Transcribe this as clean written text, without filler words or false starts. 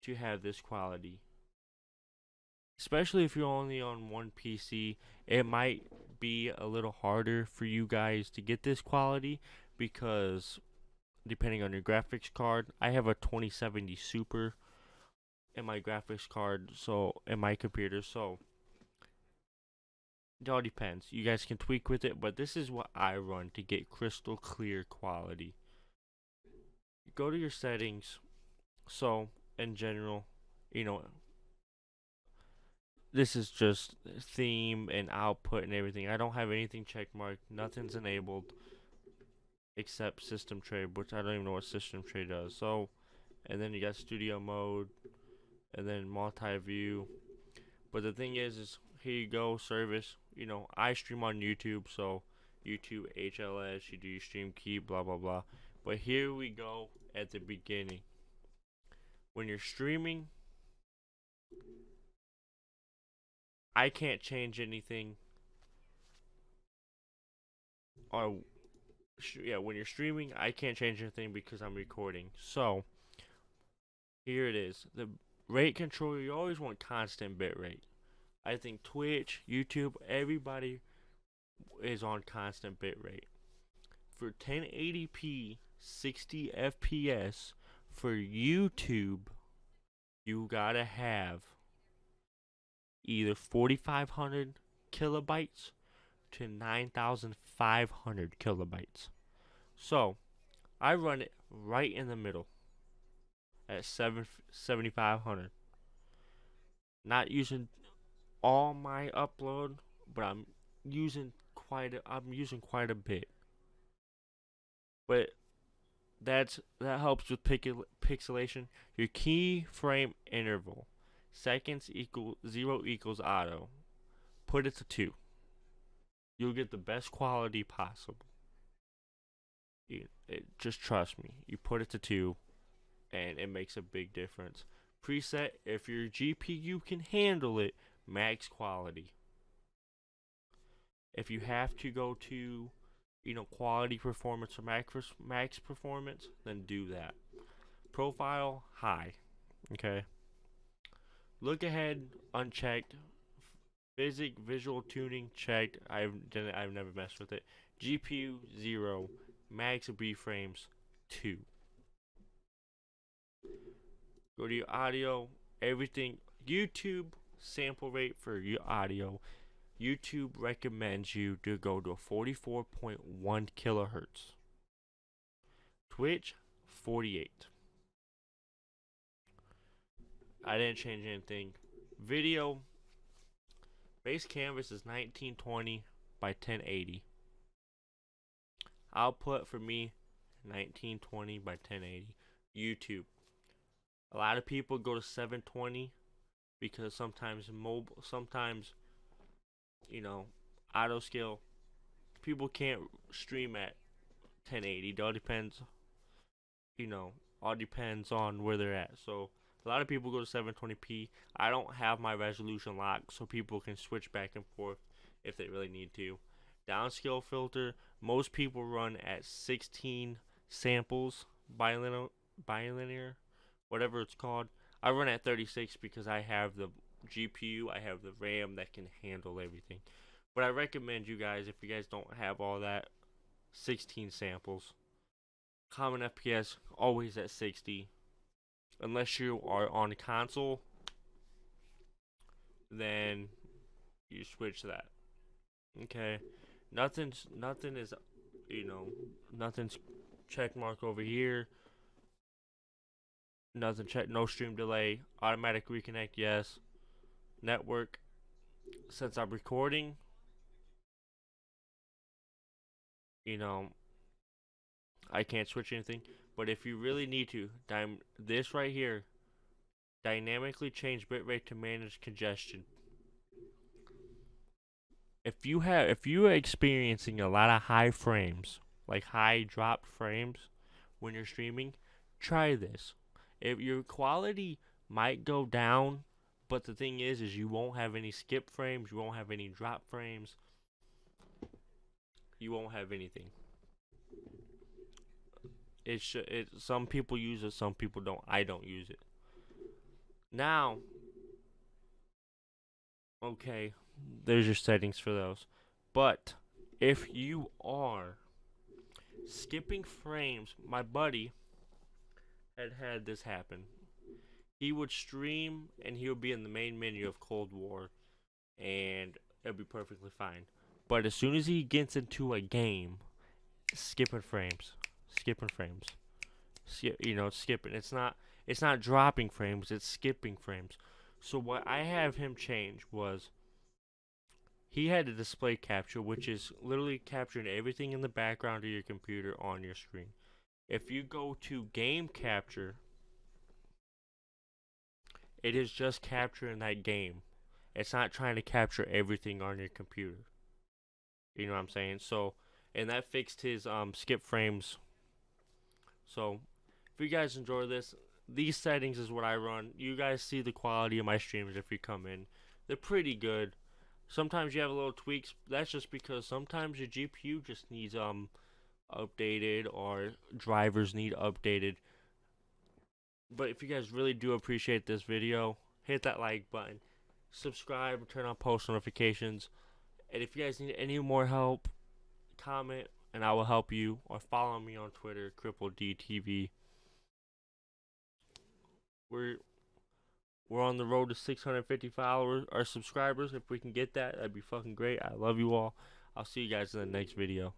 to have this quality. Especially if you're only on one PC, it might be a little harder for you guys to get this quality because depending on your graphics card, I have a 2070 Super in my graphics card, so in my computer, so it all depends. You guys can tweak with it, but this is what I run to get crystal clear quality. Go to your settings. So, in general, you know, this is just theme and output and everything. I don't have anything checkmarked. Nothing's enabled except system tray, which I don't even know what system tray does. So, and then you got studio mode, and then multi-view. But the thing is here you go, service. You know, I stream on YouTube, so YouTube HLS, you do your stream key, blah blah blah. But here we go at the beginning. When you're streaming, I can't change anything. Or yeah, when you're streaming, I can't change anything because I'm recording. So here it is. The rate control, you always want constant bit rate. I think Twitch, YouTube, everybody is on constant bit rate. For 1080p, 60 FPS, for YouTube, you gotta have either 4500 kilobytes to 9500 kilobytes. So, I run it right in the middle at 7500. Not using all my upload, but I'm using quite a bit. But that helps with pixelation. Your keyframe interval, seconds equal 0 equals auto. Put it to 2. You'll get the best quality possible. Just trust me. You put it to 2, and it makes a big difference. Preset, if your GPU can handle it, max quality. If you have to go to, quality performance or max performance, then do that. Profile, high. Okay. Look ahead, unchecked. Visual tuning, checked. I've never messed with it. GPU, 0. Max B frames, 2. Go to your audio, everything. YouTube sample rate for your audio. YouTube recommends you to go to a 44.1 kilohertz. Twitch, 48. I didn't change anything. Video, base canvas is 1920 by 1080. Output for me, 1920 by 1080. YouTube. A lot of people go to 720 because sometimes auto scale, people can't stream at 1080. It all depends, all depends on where they're at. So a lot of people go to 720p. I don't have my resolution locked, so people can switch back and forth if they really need to. Downscale filter, most people run at 16 samples, bilinear, whatever it's called. I run at 36 because I have the GPU, I have the RAM that can handle everything. But I recommend you guys, if you guys don't have all that, 16 samples. Common FPS, always at 60. Unless you are on console, then you switch that. Okay? Nothing's check mark over here. No stream delay. Automatic reconnect, yes. Network, since I'm recording, I can't switch anything. But if you really need to, this right here, dynamically change bitrate to manage congestion. If you're experiencing a lot of high frames, like high dropped frames when you're streaming, try this. If your quality might go down, but the thing is you won't have any skip frames, you won't have any drop frames, you won't have anything. Some people use it, some people don't. I don't use it. Now, okay, there's your settings for those. But if you are skipping frames, my buddy had this happen. He would stream and he would be in the main menu of Cold War and it'd be perfectly fine. But as soon as he gets into a game, skipping frames, skipping frames, skipping. It's not dropping frames. It's skipping frames. So what I have him change was he had a display capture, which is literally capturing everything in the background of your computer on your screen. If you go to game capture, it is just capturing that game. It's not trying to capture everything on your computer. You know what I'm saying? So, and that fixed his skip frames. So, if you guys enjoy this, these settings is what I run. You guys see the quality of my streams if you come in. They're pretty good. Sometimes you have a little tweaks. That's just because sometimes your GPU just needs updated or drivers need updated. But if you guys really do appreciate this video, hit that like button, subscribe, turn on post notifications, and if you guys need any more help, comment and I will help you, or follow me on Twitter, CrippledDTV. We're we're on the road to 650 followers or subscribers. If we can get that, that'd be fucking great. I love you all. I'll see you guys in the next video.